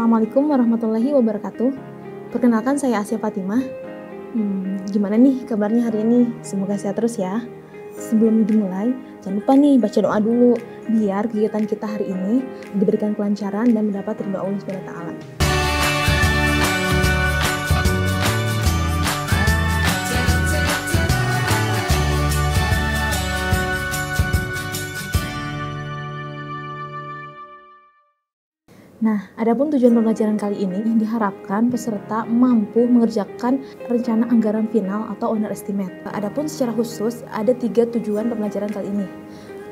Assalamualaikum warahmatullahi wabarakatuh. Perkenalkan, saya Asya Fatimah. Gimana nih kabarnya hari ini? Semoga sehat terus ya. Sebelum dimulai, jangan lupa nih baca doa dulu, biar kegiatan kita hari ini diberikan kelancaran dan mendapat ridho Allah Subhanahu wa Ta'ala. Nah, adapun tujuan pembelajaran kali ini diharapkan peserta mampu mengerjakan rencana anggaran final atau owner estimate. Adapun secara khusus ada 3 tujuan pembelajaran kali ini.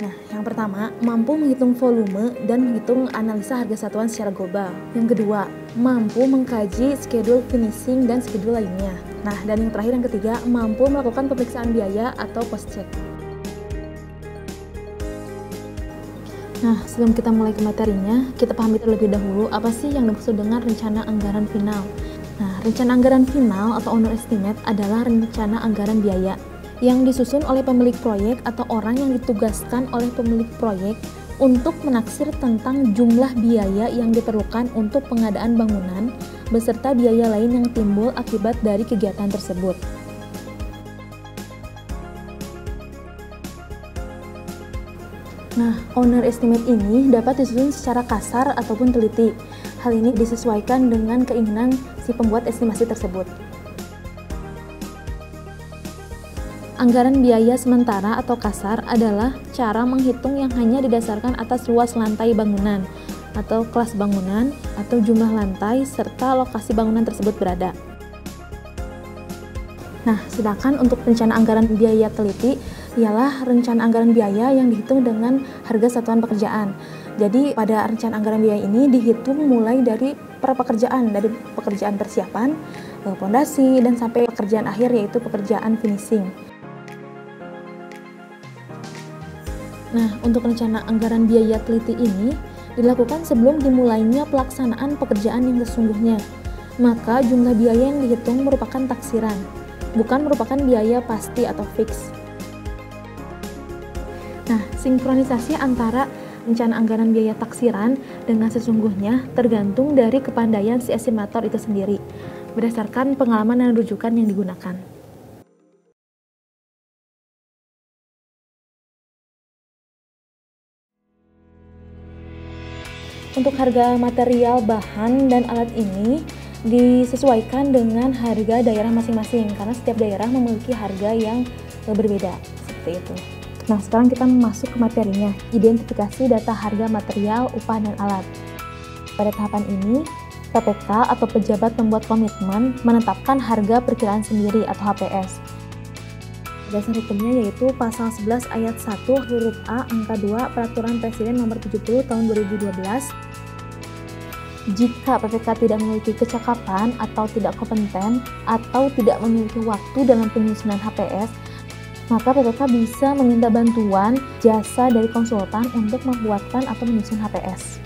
Nah, yang pertama, mampu menghitung volume dan menghitung analisa harga satuan secara global. Yang kedua, mampu mengkaji schedule finishing dan schedule lainnya. Nah, dan yang terakhir, yang ketiga, mampu melakukan pemeriksaan biaya atau cost check. Nah, sebelum kita mulai ke materinya, kita pahami terlebih dahulu apa sih yang dimaksud dengan rencana anggaran final. Nah, rencana anggaran final atau owner estimate adalah rencana anggaran biaya yang disusun oleh pemilik proyek atau orang yang ditugaskan oleh pemilik proyek untuk menaksir tentang jumlah biaya yang diperlukan untuk pengadaan bangunan beserta biaya lain yang timbul akibat dari kegiatan tersebut. Nah, owner estimate ini dapat disusun secara kasar ataupun teliti. Hal ini disesuaikan dengan keinginan si pembuat estimasi tersebut. Anggaran biaya sementara atau kasar adalah cara menghitung yang hanya didasarkan atas luas lantai bangunan atau kelas bangunan atau jumlah lantai serta lokasi bangunan tersebut berada. Nah, sedangkan untuk rencana anggaran biaya teliti ialah rencana anggaran biaya yang dihitung dengan harga satuan pekerjaan. Jadi pada rencana anggaran biaya ini dihitung mulai dari prapekerjaan, dari pekerjaan persiapan, pondasi, dan sampai pekerjaan akhir yaitu pekerjaan finishing. Nah, untuk rencana anggaran biaya teliti ini dilakukan sebelum dimulainya pelaksanaan pekerjaan yang sesungguhnya. Maka jumlah biaya yang dihitung merupakan taksiran, bukan merupakan biaya pasti atau fix. Nah, sinkronisasi antara rencana anggaran biaya taksiran dengan sesungguhnya tergantung dari kepandaian si estimator itu sendiri, berdasarkan pengalaman dan rujukan yang digunakan. Untuk harga material, bahan, dan alat ini disesuaikan dengan harga daerah masing-masing, karena setiap daerah memiliki harga yang berbeda, seperti itu. Nah, sekarang kita masuk ke materinya, identifikasi data harga material, upah, dan alat. Pada tahapan ini, PPK atau pejabat pembuat komitmen menetapkan harga perkiraan sendiri atau HPS. Dasar hukumnya yaitu pasal 11 ayat 1 huruf A angka 2 Peraturan Presiden nomor 70 tahun 2012. Jika PPK tidak memiliki kecakapan atau tidak kompeten atau tidak memiliki waktu dalam penyusunan HPS, maka PPK bisa meminta bantuan jasa dari konsultan untuk membuatkan atau menyusun HPS.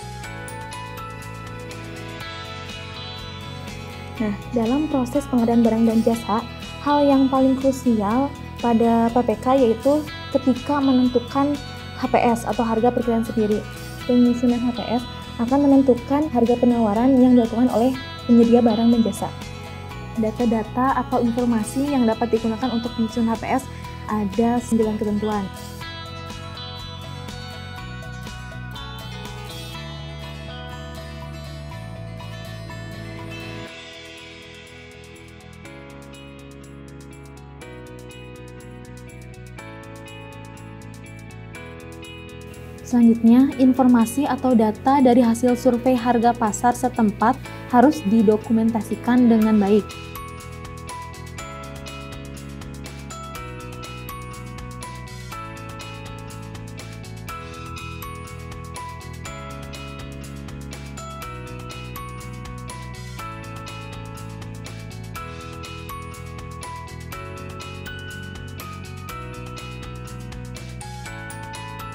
Nah, dalam proses pengadaan barang dan jasa, hal yang paling krusial pada PPK yaitu ketika menentukan HPS atau harga perkiraan sendiri. Penyusunan HPS akan menentukan harga penawaran yang dilakukan oleh penyedia barang dan jasa. Data-data atau informasi yang dapat digunakan untuk menyusun HPS ada 9 ketentuan. Selanjutnya, informasi atau data dari hasil survei harga pasar setempat harus didokumentasikan dengan baik.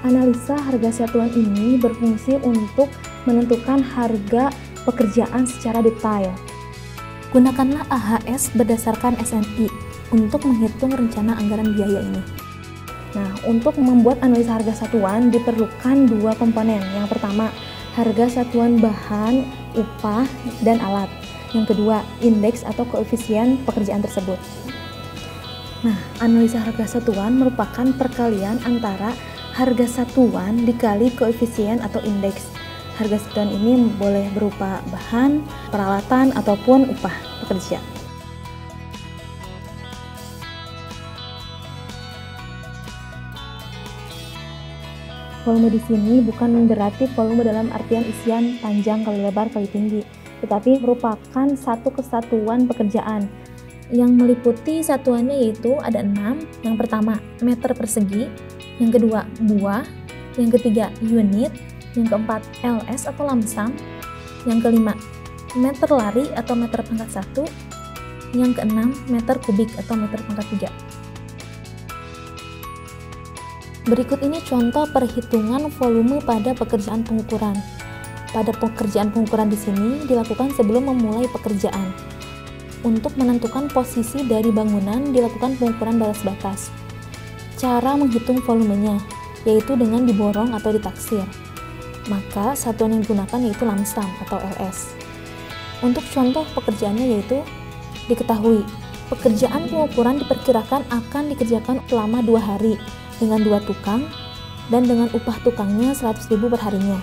Analisa harga satuan ini berfungsi untuk menentukan harga pekerjaan secara detail. Gunakanlah AHS berdasarkan SNI untuk menghitung rencana anggaran biaya ini. Nah, untuk membuat analisa harga satuan diperlukan 2 komponen. Yang pertama, harga satuan bahan, upah, dan alat. Yang kedua, indeks atau koefisien pekerjaan tersebut. Nah, analisa harga satuan merupakan perkalian antara harga satuan dikali koefisien atau indeks. Harga satuan ini boleh berupa bahan, peralatan, ataupun upah pekerja. Volume di sini bukan berarti volume dalam artian isian panjang kali lebar kali tinggi, tetapi merupakan satu kesatuan pekerjaan yang meliputi satuannya yaitu ada 6. Yang pertama, meter persegi, yang kedua, buah, yang ketiga, unit, yang keempat, LS atau lamsam, yang kelima, meter lari atau meter pangkat 1, yang keenam, meter kubik atau meter pangkat 3. Berikut ini contoh perhitungan volume pada pekerjaan pengukuran. Pada pekerjaan pengukuran di sini dilakukan sebelum memulai pekerjaan. Untuk menentukan posisi dari bangunan dilakukan pengukuran batas batas. Cara menghitung volumenya yaitu dengan diborong atau ditaksir. Maka satuan yang digunakan yaitu lamsam atau LS. Untuk contoh pekerjaannya yaitu diketahui pekerjaan pengukuran diperkirakan akan dikerjakan selama 2 hari dengan 2 tukang dan dengan upah tukangnya 100.000 per harinya.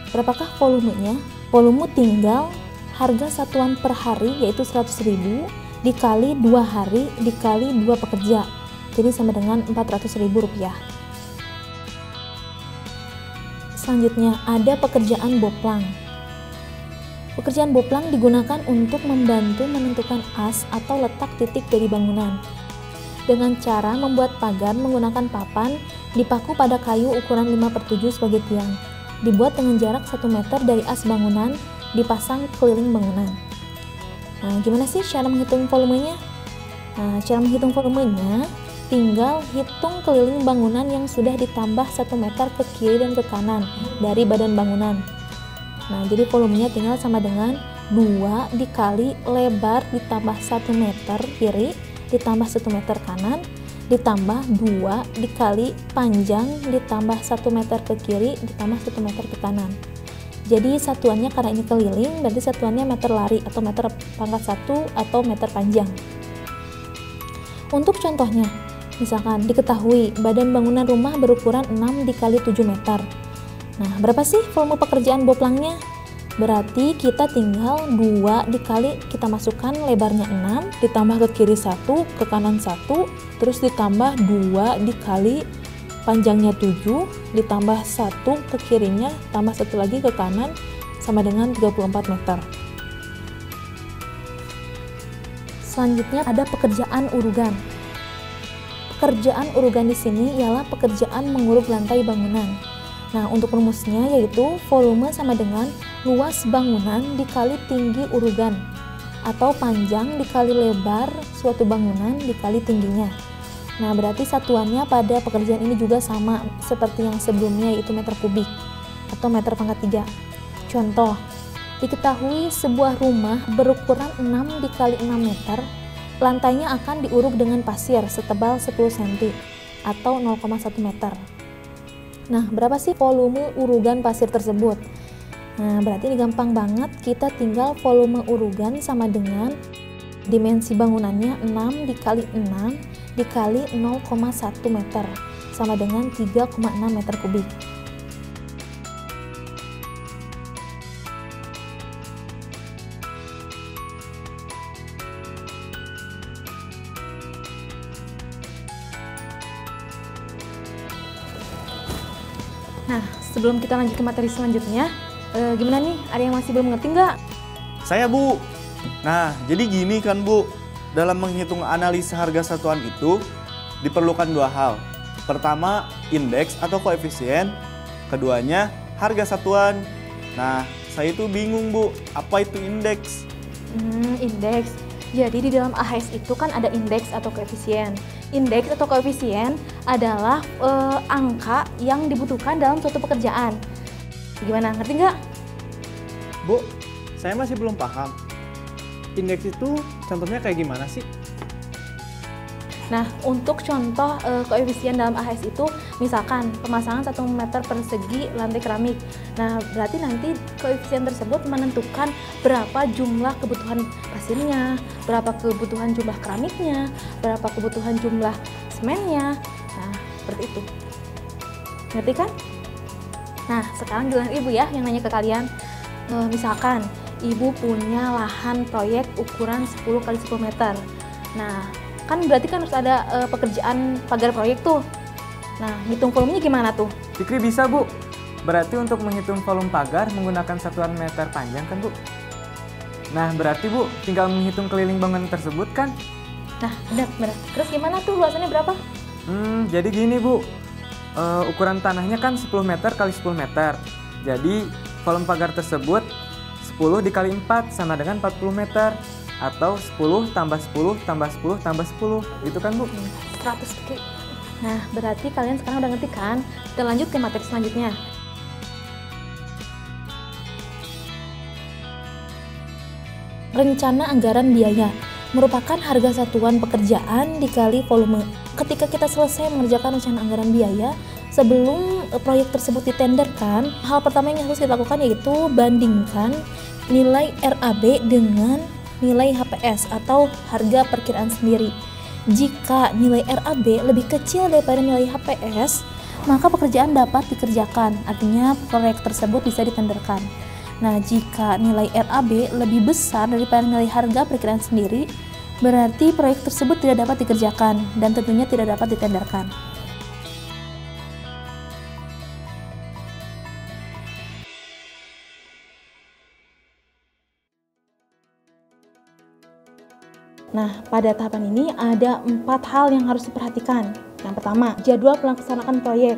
Berapakah volumenya? Volume tinggal harga satuan per hari yaitu 100.000 dikali 2 hari dikali 2 pekerja, jadi sama dengan 400.000 rupiah. Selanjutnya ada pekerjaan boplang. Pekerjaan boplang digunakan untuk membantu menentukan as atau letak titik dari bangunan dengan cara membuat pagar menggunakan papan dipaku pada kayu ukuran 5/7 sebagai tiang, dibuat dengan jarak 1 meter dari as bangunan, dipasang keliling bangunan. Nah, gimana sih cara menghitung volumenya? Nah, cara menghitung volumenya tinggal hitung keliling bangunan yang sudah ditambah 1 meter ke kiri dan ke kanan dari badan bangunan. Nah, jadi volumenya tinggal sama dengan 2 dikali lebar ditambah 1 meter kiri ditambah 1 meter kanan ditambah 2 dikali panjang ditambah 1 meter ke kiri ditambah 1 meter ke kanan. Jadi satuannya karena ini keliling berarti satuannya meter lari atau meter pangkat 1 atau meter panjang. Untuk contohnya, misalkan diketahui badan bangunan rumah berukuran 6 dikali 7 meter. Nah, berapa sih volume pekerjaan boplangnya? Berarti kita tinggal 2 dikali, kita masukkan lebarnya 6 ditambah ke kiri 1 ke kanan 1 terus ditambah 2 dikali panjangnya 7 ditambah 1 ke kirinya tambah 1 lagi ke kanan sama dengan 34 meter. Selanjutnya ada pekerjaan urugan. Pekerjaan urugan di sini ialah pekerjaan menguruk lantai bangunan. Nah, untuk rumusnya yaitu volume sama dengan luas bangunan dikali tinggi urugan atau panjang dikali lebar suatu bangunan dikali tingginya. Nah, berarti satuannya pada pekerjaan ini juga sama seperti yang sebelumnya yaitu meter kubik atau meter pangkat 3. Contoh, diketahui sebuah rumah berukuran 6 dikali 6 meter, lantainya akan diuruk dengan pasir setebal 10 cm atau 0,1 meter. Nah, berapa sih volume urugan pasir tersebut? Nah, berarti ini gampang banget, kita tinggal volume urugan sama dengan dimensi bangunannya 6 dikali 6 dikali 0,1 meter sama dengan 3,6 meter kubik. Nah, sebelum kita lanjut ke materi selanjutnya, gimana nih? Ada yang masih belum ngerti nggak? Saya, Bu. Nah, jadi gini kan, Bu. Dalam menghitung analisa harga satuan itu diperlukan 2 hal. Pertama, indeks atau koefisien. Keduanya, harga satuan. Nah, saya itu bingung, Bu. Apa itu indeks? Indeks. Jadi di dalam AHS itu kan ada indeks atau koefisien. Indeks atau koefisien adalah angka yang dibutuhkan dalam suatu pekerjaan. Gimana, ngerti nggak? Bu, saya masih belum paham. Indeks itu contohnya kayak gimana sih? Nah, untuk contoh koefisien dalam AHS itu, misalkan pemasangan 1 meter persegi lantai keramik. Nah, berarti nanti koefisien tersebut menentukan berapa jumlah kebutuhan pasirnya, berapa kebutuhan jumlah keramiknya, berapa kebutuhan jumlah semennya. Nah, seperti itu. Ngerti kan? Nah, sekarang giliran ibu ya yang nanya ke kalian. Misalkan ibu punya lahan proyek ukuran 10 x 10 meter. Nah, kan berarti kan harus ada pekerjaan pagar proyek tuh. Nah, hitung volumenya gimana tuh? Fikri bisa, Bu. Berarti untuk menghitung volume pagar menggunakan satuan meter panjang kan, Bu? Nah, berarti Bu tinggal menghitung keliling bangunan tersebut kan? Nah, benar. Terus gimana tuh luasannya berapa? Jadi gini, Bu. Ukuran tanahnya kan 10 meter x 10 meter. Jadi, volume pagar tersebut 10 dikali 4 sama dengan 40 meter. Atau 10 tambah 10 tambah 10 tambah 10. Itu kan, Bu? 100 Fikri. Nah, berarti kalian sekarang udah ngerti kan? Kita lanjut ke materi selanjutnya. Rencana anggaran biaya merupakan harga satuan pekerjaan dikali volume. Ketika kita selesai mengerjakan rencana anggaran biaya, sebelum proyek tersebut ditenderkan, hal pertama yang harus dilakukan yaitu bandingkan nilai RAB dengan nilai HPS atau harga perkiraan sendiri. Jika nilai RAB lebih kecil daripada nilai HPS, maka pekerjaan dapat dikerjakan, artinya proyek tersebut bisa ditenderkan. Nah, jika nilai RAB lebih besar daripada nilai harga perkiraan sendiri, berarti proyek tersebut tidak dapat dikerjakan dan tentunya tidak dapat ditenderkan. Nah, pada tahapan ini ada 4 hal yang harus diperhatikan. Yang pertama, jadwal pelaksanaan proyek.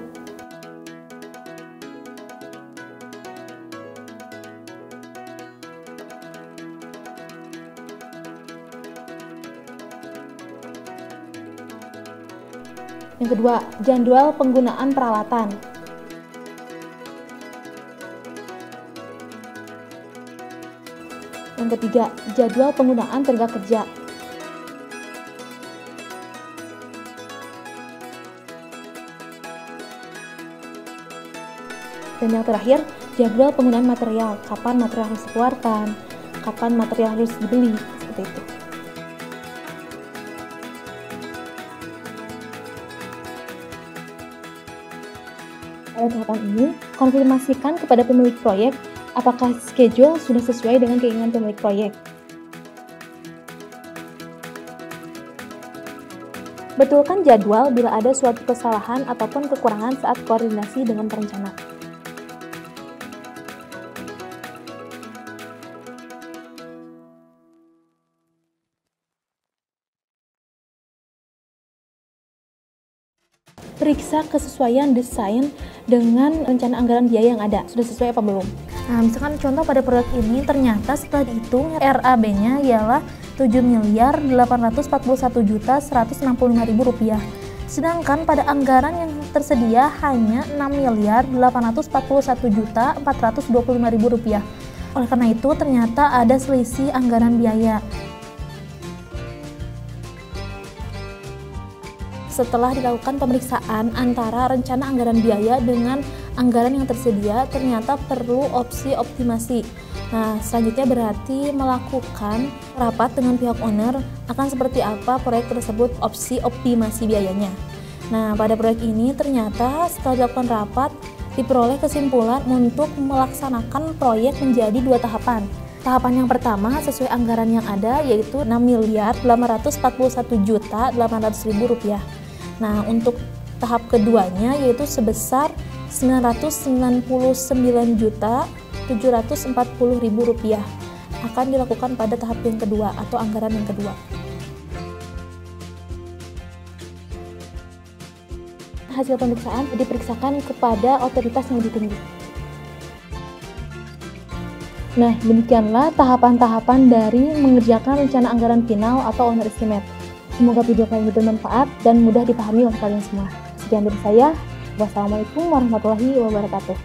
Yang kedua, jadwal penggunaan peralatan. Yang ketiga, jadwal penggunaan tenaga kerja. Dan yang terakhir, jadwal penggunaan material, kapan material harus dikeluarkan, kapan material harus dibeli, seperti itu. Pada tahapan ini, konfirmasikan kepada pemilik proyek apakah schedule sudah sesuai dengan keinginan pemilik proyek. Betulkan jadwal bila ada suatu kesalahan ataupun kekurangan saat koordinasi dengan perencana. Periksa kesesuaian desain dengan rencana anggaran biaya yang ada, sudah sesuai apa belum. Nah, misalkan contoh pada proyek ini ternyata setelah dihitung RAB-nya ialah Rp7.841.165.000. Sedangkan pada anggaran yang tersedia hanya Rp6.841.425.000. Oleh karena itu ternyata ada selisih anggaran biaya. Setelah dilakukan pemeriksaan antara rencana anggaran biaya dengan anggaran yang tersedia, ternyata perlu opsi optimasi. Nah, selanjutnya berarti melakukan rapat dengan pihak owner akan seperti apa proyek tersebut opsi optimasi biayanya. Nah, pada proyek ini ternyata setelah dilakukan rapat, diperoleh kesimpulan untuk melaksanakan proyek menjadi 2 tahapan. Tahapan yang pertama sesuai anggaran yang ada yaitu Rp6.841.800.000. Nah, untuk tahap keduanya yaitu sebesar Rp999.740.000 akan dilakukan pada tahap yang kedua atau anggaran yang kedua. Hasil pemeriksaan diperiksakan kepada otoritas yang lebih tinggi. Nah, demikianlah tahapan-tahapan dari mengerjakan rencana anggaran final atau owner estimate. Semoga video kali ini bermanfaat dan mudah dipahami oleh kalian semua. Sekian dari saya. Wassalamualaikum warahmatullahi wabarakatuh.